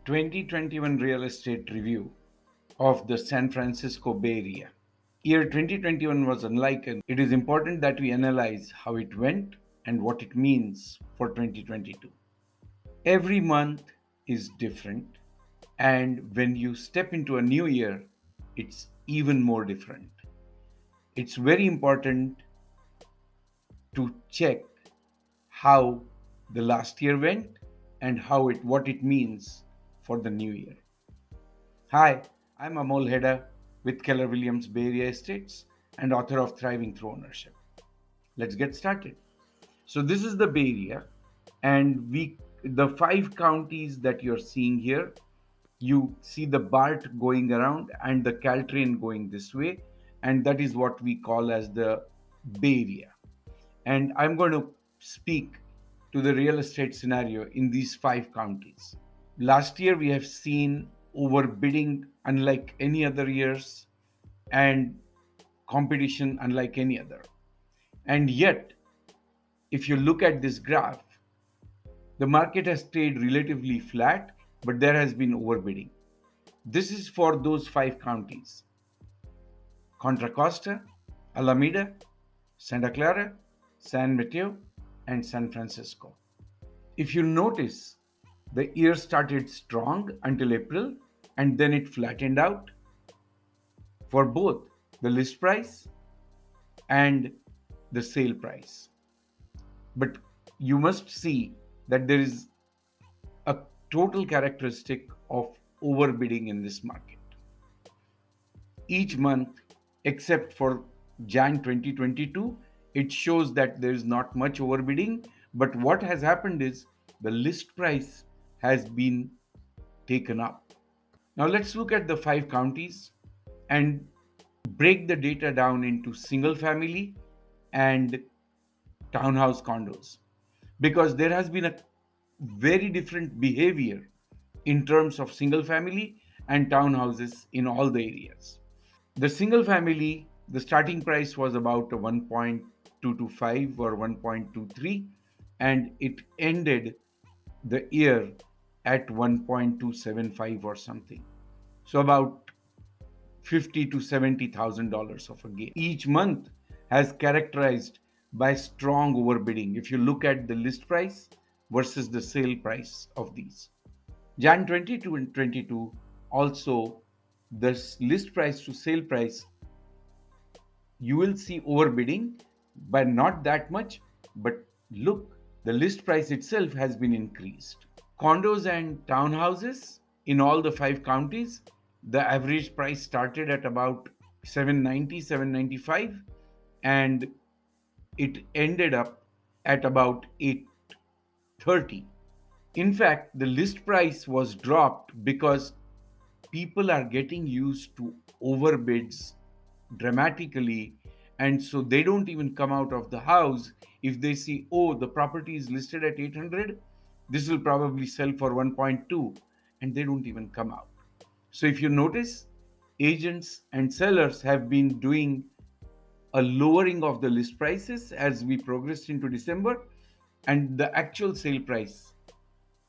2021 Real Estate Review of the San Francisco Bay Area. Year 2021 was unlike, and it is important that we analyze how it went and what it means for 2022. Every month is different, and when you step into a new year, it's even more different. It's very important to check how the last year went and what it means for the new year. Hi, I'm Amol Heda with Keller Williams Bay Area Estates and author of Thriving Through Ownership. Let's get started. So this is the Bay Area, and the five counties that you're seeing here, you see the BART going around and the Caltrain going this way, and that is what we call as the Bay Area. And I'm going to speak to the real estate scenario in these five counties. Last year, we have seen overbidding unlike any other years and competition unlike any other. And yet, if you look at this graph, the market has stayed relatively flat, but there has been overbidding. This is for those five counties: Contra Costa, Alameda, Santa Clara, San Mateo, and San Francisco. If you notice, the year started strong until April and then it flattened out for both the list price and the sale price. But you must see that there is a total characteristic of overbidding in this market. Each month, except for Jan 2022, it shows that there is not much overbidding. But what has happened is the list price has been taken up. Now let's look at the five counties and break the data down into single family and townhouse condos, because there has been a very different behavior in terms of single family and townhouses in all the areas. The single family, the starting price was about 1.225 or 1.23, and it ended the year at 1.275 or something. So about $50,000 to $70,000 of a gain. Each month has characterized by strong overbidding. If you look at the list price versus the sale price of these, Jan 22 and 22 also, the list price to sale price, you will see overbidding, but not that much. But look, the list price itself has been increased. Condos and townhouses in all the five counties, the average price started at about 790, 795, and it ended up at about 830. In fact, the list price was dropped because people are getting used to overbids dramatically, and so they don't even come out of the house if they see, oh, the property is listed at 800, this will probably sell for 1.2, and they don't even come out. So if you notice, agents and sellers have been doing a lowering of the list prices as we progressed into December and the actual sale price.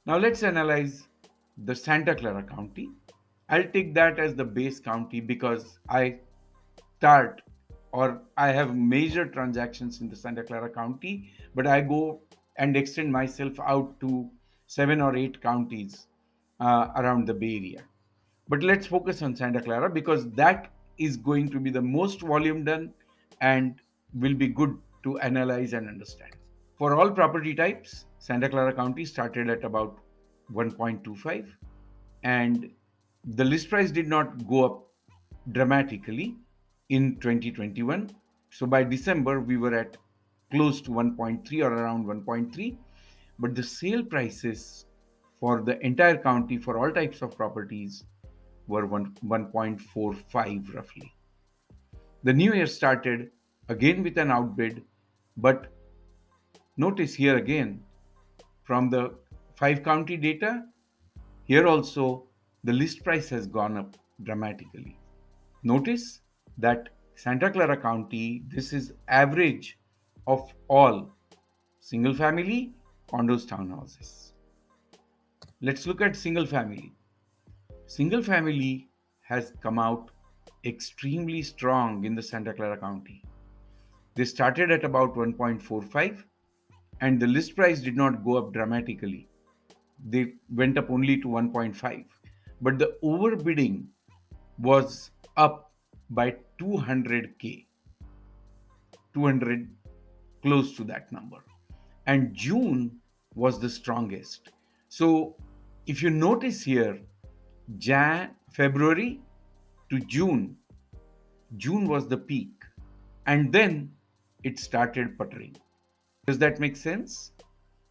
Now let's analyze the Santa Clara County. I'll take that as the base county because I start or I have major transactions in the Santa Clara County, but I go and extend myself out to 7 or 8 counties around the Bay Area. But let's focus on Santa Clara because that is going to be the most volume done and will be good to analyze and understand. For all property types, Santa Clara County started at about 1.25, and the list price did not go up dramatically in 2021. So by December, we were at close to 1.3 or around 1.3, but the sale prices for the entire county for all types of properties were 1.45 roughly. The new year started again with an outbid, but notice here again from the 5 county data, here also the list price has gone up dramatically. Notice that Santa Clara County, this is average of all single family, condos, townhouses. Let's look at single family. Single family has come out extremely strong in the Santa Clara County. They started at about 1.45 and the list price did not go up dramatically. They went up only to 1.5. But the overbidding was up by 200k, 200, close to that number. And June was the strongest. So if you notice here, February to June was the peak. And then it started puttering. Does that make sense?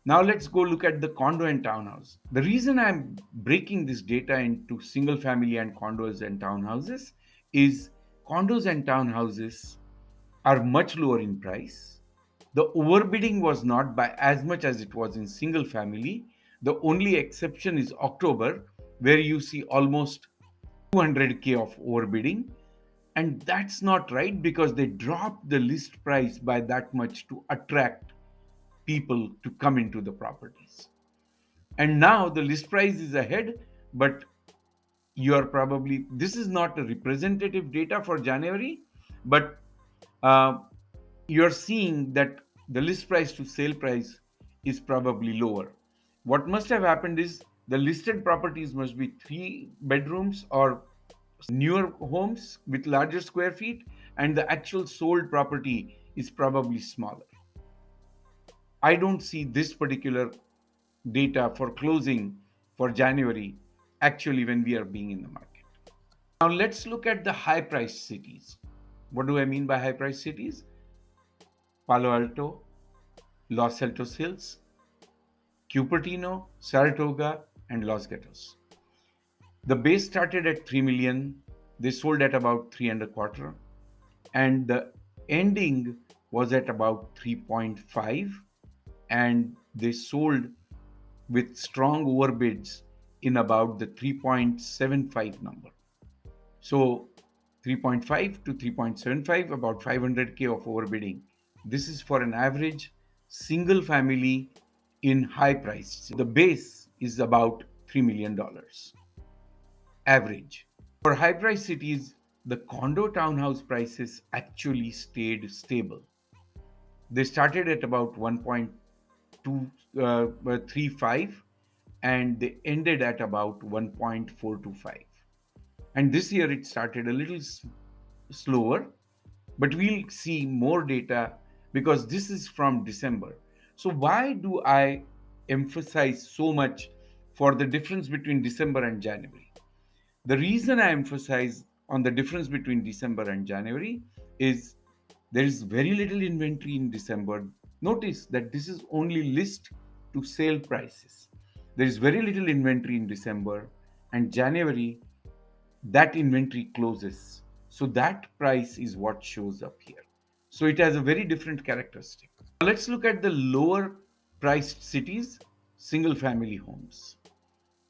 Now let's go look at the condo and townhouse. The reason I'm breaking this data into single family and condos and townhouses is condos and townhouses are much lower in price. The overbidding was not by as much as it was in single family. The only exception is October, where you see almost 200k of overbidding. And that's not right because they dropped the list price by that much to attract people to come into the properties. And now the list price is ahead, but you are probably, this is not a representative data for January, but uh, you're seeing that the list price to sale price is probably lower. What must have happened is the listed properties must be 3 bedrooms or newer homes with larger square feet, and the actual sold property is probably smaller. I don't see this particular data for closing for January actually when we are being in the market. Now let's look at the high priced cities. What do I mean by high priced cities? Palo Alto, Los Altos Hills, Cupertino, Saratoga, and Los Gatos. The base started at 3 million. They sold at about 3 and a quarter. And the ending was at about 3.5. And they sold with strong overbids in about the 3.75 number. So 3.5 to 3.75, about 500k of overbidding. This is for an average single family in high price. The base is about $3 million average. For high price cities, the condo townhouse prices actually stayed stable. They started at about 1.235 and they ended at about 1.425. And this year it started a little slower, but we'll see more data because this is from December. So why do I emphasize so much for the difference between December and January? The reason I emphasize on the difference between December and January is there is very little inventory in December. Notice that this is only list to sale prices. There is very little inventory in December, and January that inventory closes. So that price is what shows up here. So it has a very different characteristic. Let's look at the lower priced cities, single family homes.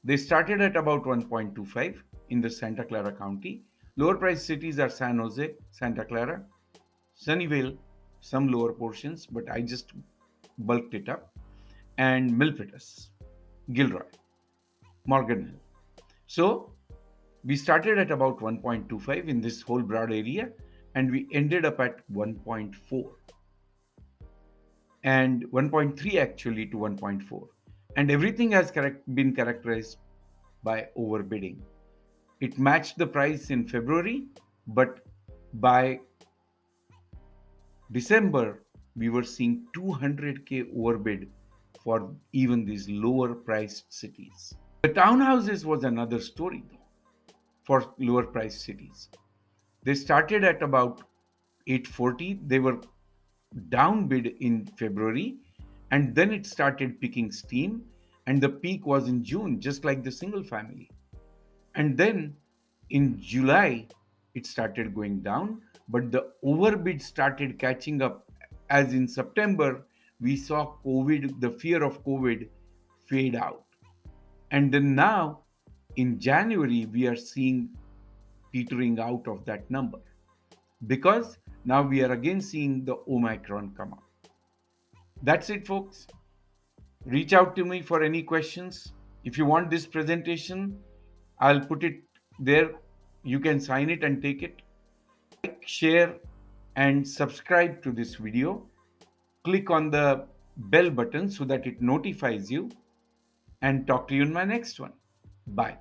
They started at about 1.25 in the Santa Clara County. Lower priced cities are San Jose, Santa Clara, Sunnyvale, some lower portions, but I just bulked it up, and Milpitas, Gilroy, Morgan Hill. So we started at about 1.25 in this whole broad area, and we ended up at 1.4 and 1.3 actually to 1.4. And everything has been characterized by overbidding. It matched the price in February, but by December, we were seeing 200k overbid for even these lower priced cities. The townhouses was another story though for lower priced cities. They started at about 840. They were downbid in February and then it started picking steam and the peak was in June, just like the single family. And then in July, it started going down, but the overbid started catching up as in September, we saw COVID, the fear of COVID fade out. And then now in January, we are seeing petering out of that number because now we are again seeing the Omicron come up. That's it, folks. Reach out to me for any questions. If you want this presentation, I'll put it there. You can sign it and take it. Like, share, and subscribe to this video. Click on the bell button so that it notifies you, and talk to you in my next one. Bye.